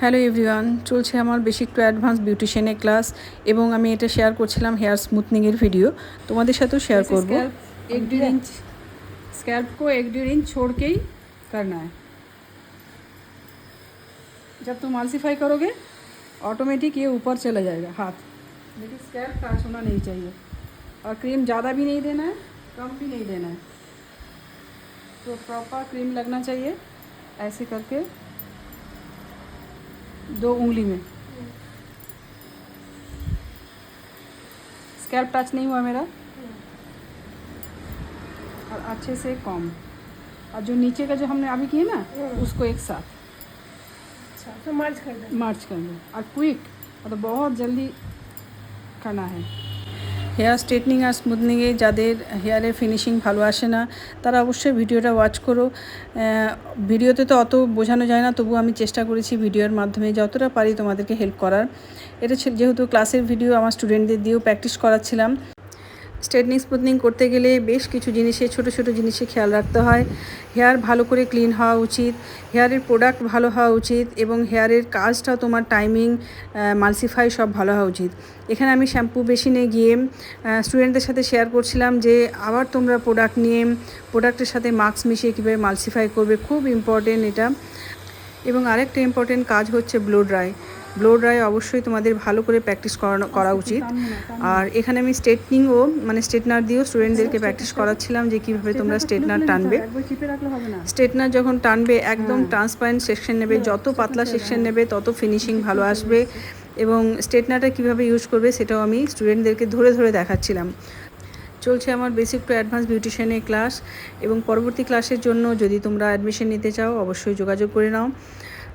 Hello everyone, চলছে আমার basic to advance বিউটিশিয়ানের class এবং আমি এটা শেয়ার করছিলাম হেয়ার স্মুথনিংয়ের ভিডিও তোমাদের সাথেও শেয়ার করব। एक 1.5 इंच स्कैल्प को 1.5 इंच छोड़ के ही करना है। जब तुम माल्सीफाई करोगे ऑटोमेटिक ये ऊपर चला जाएगा हाथ, लेकिन स्कैल्प टच होना नहीं चाहिए और क्रीम ज़्यादा भी नहीं देना है, कम भी नहीं देना है। तो प्रॉपर क्रीम लगना चाहिए ऐसे करके 2 उंगली में। स्कैल्प टच नहीं हुआ मेरा, और अच्छे से कॉम, और जो नीचे का जो हमने अभी किए ना उसको एक साथ तो मार्च कर दो और क्विक, मतलब बहुत जल्दी करना है। হেয়ার স্ট্রেটনিং আর স্মুথনিংয়ে যাদের হেয়ারের ফিনিশিং ভালো আসে না তারা অবশ্যই ভিডিওটা ওয়াচ করো। ভিডিওতে তো অত বোঝানো যায় না, তবু আমি চেষ্টা করেছি ভিডিওর মাধ্যমে যতটা পারি তোমাদেরকে হেল্প করার। এটা যেহেতু ক্লাসের ভিডিও, আমার স্টুডেন্টদের দিয়েও প্র্যাকটিস করাচ্ছিলাম। স্ট্রেটনিং স্মুথনিং করতে গেলে বেশ কিছু জিনিসে ছোট ছোট জিনিসে খেয়াল রাখতে হয়। হেয়ার ভালো করে ক্লিন হওয়া উচিত, হেয়ারের প্রোডাক্ট ভালো হওয়া উচিত এবং হেয়ারের কাজটা তোমার টাইমিং মালসিফাই সব ভালো হওয়া উচিত। এখানে আমি শ্যাম্পু বেসিনে গিয়ে স্টুডেন্টদের সাথে শেয়ার করছিলাম যে আবার তোমরা প্রোডাক্ট নিয়ে প্রোডাক্টের সাথে মাস্ক মিশিয়ে কীভাবে মালসিফাই করবে, খুব ইম্পর্টেন্ট এটা। এবং আরেকটা ইম্পর্টেন্ট কাজ হচ্ছে ব্লো ড্রাই। ব্লো ড্রাই অবশ্যই তোমাদের ভালো করে প্র্যাকটিস করা উচিত। আর এখানে আমি স্ট্রেটনিংও মানে স্ট্রেটনার দিয়েও স্টুডেন্টদেরকে প্র্যাকটিস করাচ্ছিলাম যে কীভাবে তোমরা স্ট্রেটনার টানবে। স্ট্রেটনার যখন টানবে একদম ট্রান্সপারেন্ট সেকশন নেবে, যত পাতলা সেকশন নেবে তত ফিনিশিং ভালো আসবে। এবং স্ট্রেটনারটা কীভাবে ইউজ করবে সেটাও আমি স্টুডেন্টদেরকে ধরে ধরে দেখাচ্ছিলাম। চলছে আমার বেসিক টু অ্যাডভান্স বিউটিশিয়ানের ক্লাস, এবং পরবর্তী ক্লাসের জন্য যদি তোমরা অ্যাডমিশন নিতে চাও অবশ্যই যোগাযোগ করে নাও।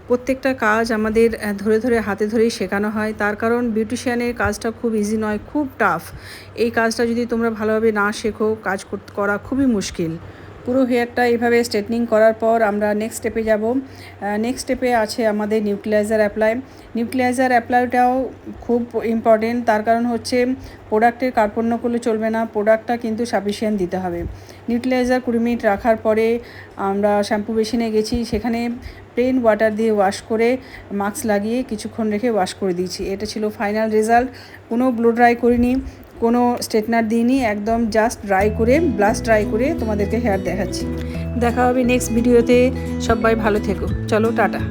প্রত্যেকটা কাজ আমাদের ধরে ধরে হাতে ধরেই শেখানো হয়, তার কারণ বিউটিশিয়ানের কাজটা খুব ইজি নয়, খুব টাফ। এই কাজটা যদি তোমরা ভালোভাবে না শেখো কাজ করা খুবই মুশকিল। পুরো হেয়ারটা এইভাবে স্ট্রেটনিং করার পর আমরা নেক্সট স্টেপে যাব। নেক্সট স্টেপে আছে আমাদের নিউট্রিলাইজার অ্যাপ্লাই। নিউট্রিলাইজার অ্যাপ্লাইটাও খুব ইম্পর্টেন্ট, তার কারণ হচ্ছে প্রোডাক্টের কার্পণ্য করলে চলবে না, প্রোডাক্টটা কিন্তু সাফিসিয়েন্ট দিতে হবে। নিউট্রিলাইজার 20 মিনিট রাখার পরে আমরা শ্যাম্পু বেসিনে গেছি, সেখানে প্লেন ওয়াটার দিয়ে ওয়াশ করে মাস্ক লাগিয়ে কিছুক্ষণ রেখে ওয়াশ করে দিয়েছি। এটা ছিল ফাইনাল রেজাল্ট। কোনো ব্লো ড্রাই করিনি, কোনো স্ট্রেটনার দিইনি, একদম জাস্ট ড্রাই করে ব্লাস্ট ড্রাই করে তোমাদেরকে হেয়ার দেখাচ্ছি। দেখা হবে নেক্সট ভিডিওতে। সবাই ভালো থেকো, চলো টাটা।